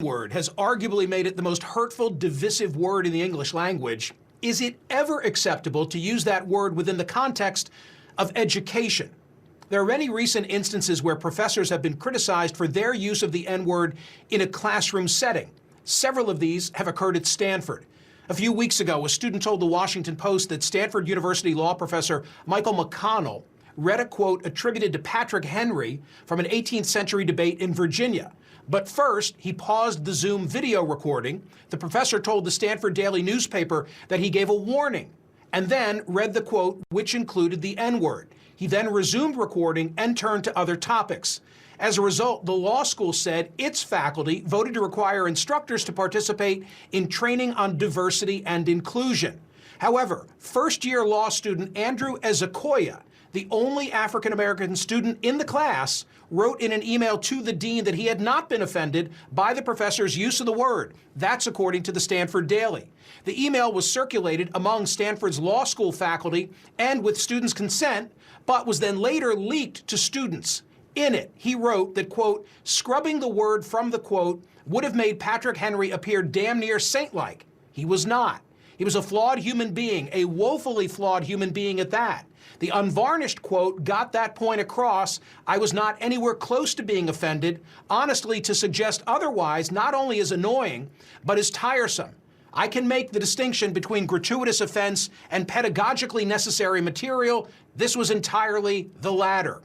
word has arguably made it the most hurtful, divisive word in the English language. Is it ever acceptable to use that word within the context of education? There are many recent instances where professors have been criticized for their use of the N-word in a classroom setting. Several of these have occurred at Stanford. A few weeks ago, a student told the Washington Post that Stanford University law professor Michael McConnell read a quote attributed to Patrick Henry from an 18th century debate in Virginia. But first, he paused the Zoom video recording. The professor told the Stanford Daily newspaper that he gave a warning, and then read the quote, which included the N-word. He then resumed recording and turned to other topics. As a result, the law school said its faculty voted to require instructors to participate in training on diversity and inclusion. However, first-year law student Andrew Ezekoya, the only African-American student in the class, wrote in an email to the dean that he had not been offended by the professor's use of the word. That's according to the Stanford Daily. The email was circulated among Stanford's law school faculty and with students' consent, but was then later leaked to students. In it, he wrote that, quote, scrubbing the word from the quote would have made Patrick Henry appear damn near saint-like. He was not. He was a flawed human being, a woefully flawed human being at that. The unvarnished quote got that point across. I was not anywhere close to being offended. Honestly, to suggest otherwise not only is annoying, but is tiresome. I can make the distinction between gratuitous offense and pedagogically necessary material. This was entirely the latter.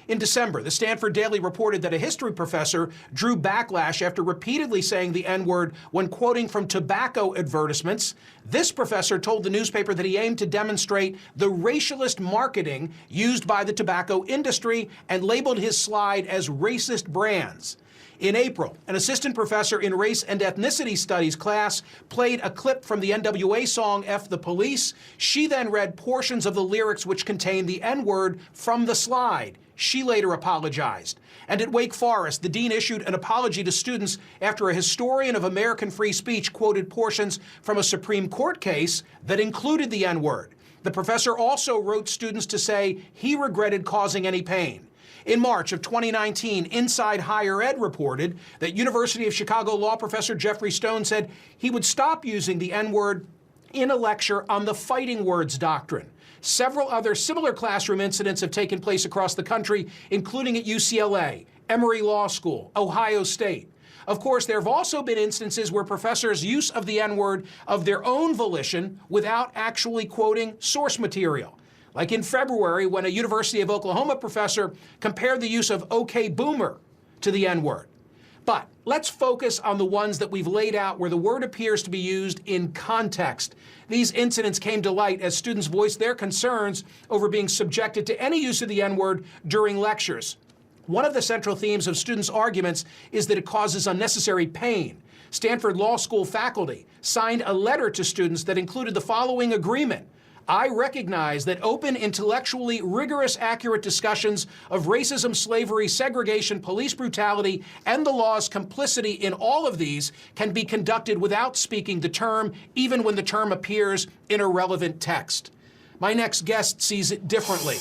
In December, the Stanford Daily reported that a history professor drew backlash after repeatedly saying the N-word when quoting from tobacco advertisements. This professor told the newspaper that he aimed to demonstrate the racialist marketing used by the tobacco industry and labeled his slide as racist brands. In April, an assistant professor in race and ethnicity studies class played a clip from the NWA song F the Police. She then read portions of the lyrics which contained the N-word from the slide. She later apologized. And at Wake Forest, the dean issued an apology to students after a historian of American free speech quoted portions from a Supreme Court case that included the N-word. The professor also wrote students to say he regretted causing any pain. In March of 2019, Inside Higher Ed reported that University of Chicago law professor Jeffrey Stone said he would stop using the N-word in a lecture on the fighting words doctrine. Several other similar classroom incidents have taken place across the country, including at UCLA, Emory Law School, Ohio State. Of course, there have also been instances where professors' use of the N-word of their own volition without actually quoting source material. Like in February, when a University of Oklahoma professor compared the use of OK Boomer to the N-word. But let's focus on the ones that we've laid out where the word appears to be used in context. These incidents came to light as students voiced their concerns over being subjected to any use of the N-word during lectures. One of the central themes of students' arguments is that it causes unnecessary pain. Stanford Law School faculty signed a letter to students that included the following agreement. I recognize that open, intellectually rigorous, accurate discussions of racism, slavery, segregation, police brutality, and the law's complicity in all of these can be conducted without speaking the term, even when the term appears in a relevant text. My next guest sees it differently.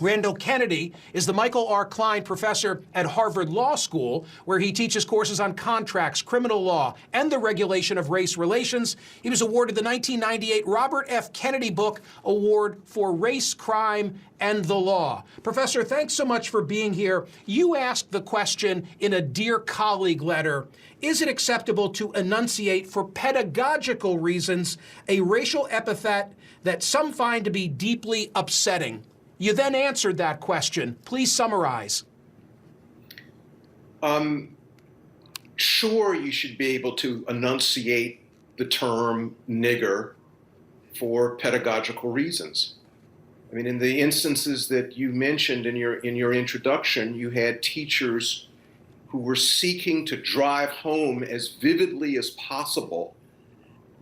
Randall Kennedy is the Michael R. Klein Professor at Harvard Law School, where he teaches courses on contracts, criminal law, and the regulation of race relations. He was awarded the 1998 Robert F. Kennedy Book Award for Race, Crime, and the Law. Professor, thanks so much for being here. You asked the question in a Dear Colleague letter, is it acceptable to enunciate for pedagogical reasons a racial epithet that some find to be deeply upsetting? You then answered that question. Please summarize. Sure, you should be able to enunciate the term nigger for pedagogical reasons. I mean, in the instances that you mentioned in your introduction, you had teachers who were seeking to drive home as vividly as possible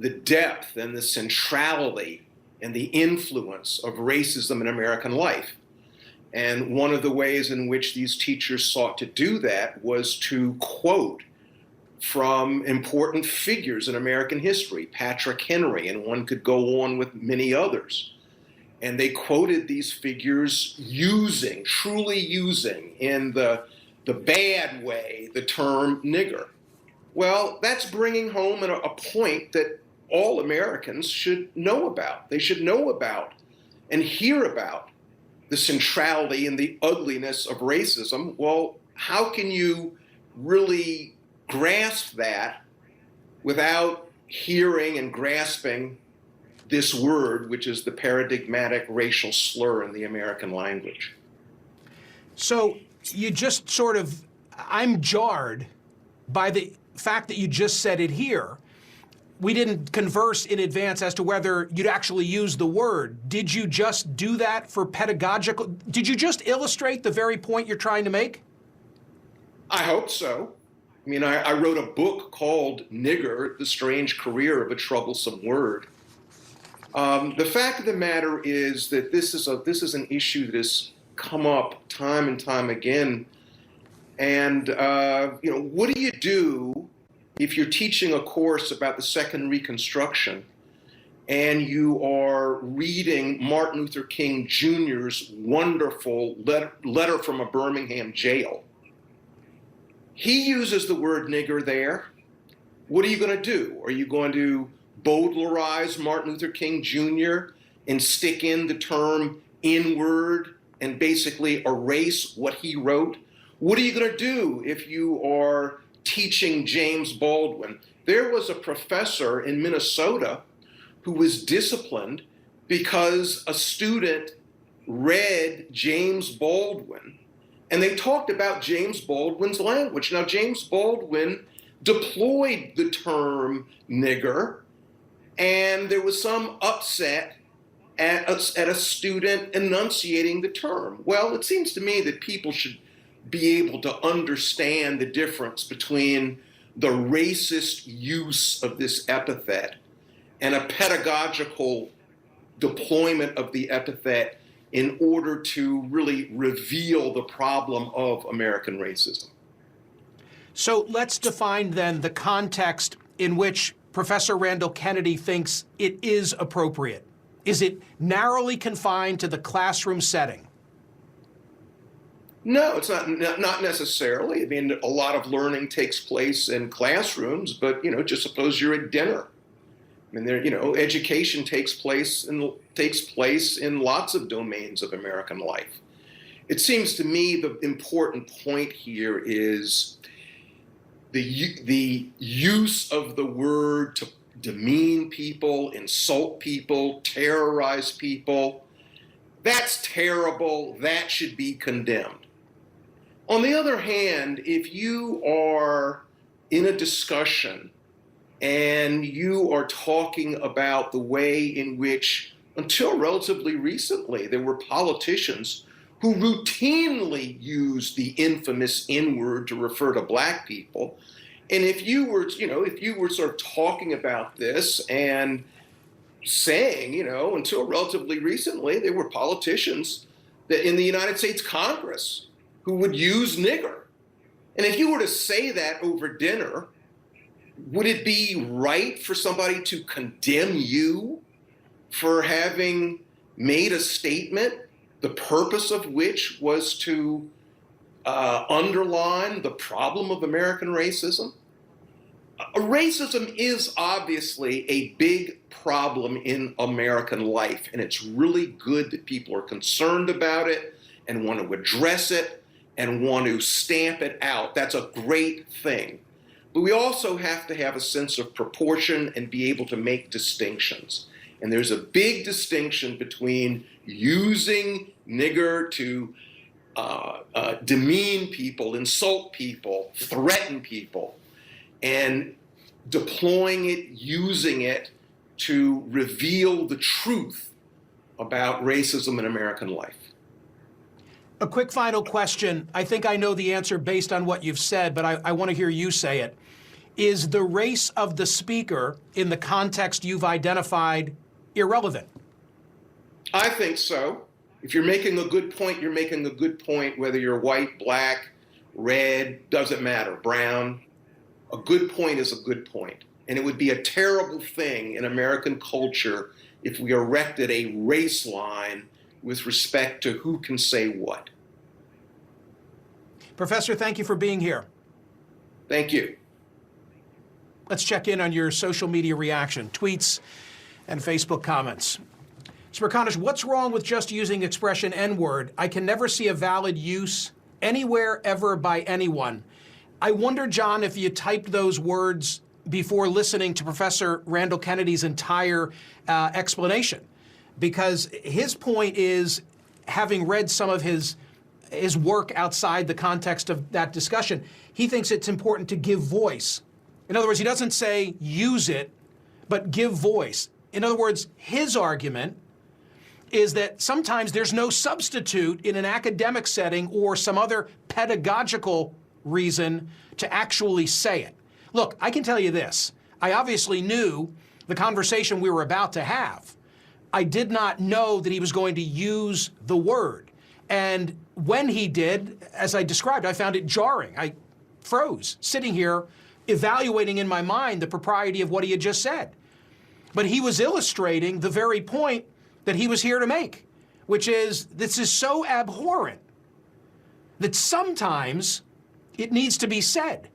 the depth and the centrality and the influence of racism in American life. And one of the ways in which these teachers sought to do that was to quote from important figures in American history, Patrick Henry, and one could go on with many others. And they quoted these figures truly using in the bad way, the term nigger. Well, that's bringing home a point that all Americans should know about. They should know about and hear about the centrality and the ugliness of racism. Well, how can you really grasp that without hearing and grasping this word, which is the paradigmatic racial slur in the American language? So you just sort of, I'm jarred by the fact that you just said it here. We didn't converse in advance as to whether you'd actually use the word. Did you just do that for pedagogical? Did you just illustrate the very point you're trying to make? I hope so. I mean, I wrote a book called Nigger, The Strange Career of a Troublesome Word. The fact of the matter is that this is an issue that has come up time and time again. And, what do you do if you're teaching a course about the Second Reconstruction and you are reading Martin Luther King Jr.'s wonderful letter from a Birmingham jail? He uses the word nigger there. What are you going to do? Are you going to Bowdlerize Martin Luther King Jr. and stick in the term N-word and basically erase what he wrote? What are you going to do if you are teaching James Baldwin? There was a professor in Minnesota who was disciplined because a student read James Baldwin, and they talked about James Baldwin's language. Now, James Baldwin deployed the term nigger, and there was some upset at a student enunciating the term. Well, it seems to me that people should be able to understand the difference between the racist use of this epithet and a pedagogical deployment of the epithet in order to really reveal the problem of American racism. So let's define then the context in which Professor Randall Kennedy thinks it is appropriate. Is it narrowly confined to the classroom setting? No, it's not necessarily. I mean, a lot of learning takes place in classrooms, but just suppose you're at dinner. I mean, education takes place in lots of domains of American life. It seems to me the important point here is the use of the word to demean people, insult people, terrorize people. That's terrible. That should be condemned. On the other hand, if you are in a discussion and you are talking about the way in which, until relatively recently, there were politicians who routinely used the infamous N-word to refer to black people, and if you were sort of talking about this and saying, until relatively recently, there were politicians that in the United States Congress who would use nigger. And if you were to say that over dinner, would it be right for somebody to condemn you for having made a statement, the purpose of which was to underline the problem of American racism? Racism is obviously a big problem in American life, and it's really good that people are concerned about it and want to address it and want to stamp it out. That's a great thing. But we also have to have a sense of proportion and be able to make distinctions. And there's a big distinction between using nigger to demean people, insult people, threaten people, and deploying it, using it to reveal the truth about racism in American life. A quick final question. I think I know the answer based on what you've said, but I want to hear you say it. Is the race of the speaker in the context you've identified irrelevant? I think so. If you're making a good point, you're making a good point, whether you're white, black, red, doesn't matter, brown. A good point is a good point. And it would be a terrible thing in American culture if we erected a race line with respect to who can say what. Professor, thank you for being here. Thank you. Let's check in on your social media reaction, tweets and Facebook comments. Smirkanish, what's wrong with just using expression N-word? I can never see a valid use anywhere ever by anyone. I wonder, John, if you typed those words before listening to Professor Randall Kennedy's entire explanation, because his point is, having read some of his work outside the context of that discussion, he thinks it's important to give voice. In other words, he doesn't say use it, but give voice. In other words, his argument is that sometimes there's no substitute in an academic setting or some other pedagogical reason to actually say it. Look, I can tell you this. I obviously knew the conversation we were about to have. I did not know that he was going to use the word. And when he did, as I described, I found it jarring. I froze, sitting here, evaluating in my mind the propriety of what he had just said. But he was illustrating the very point that he was here to make, which is this is so abhorrent that sometimes it needs to be said.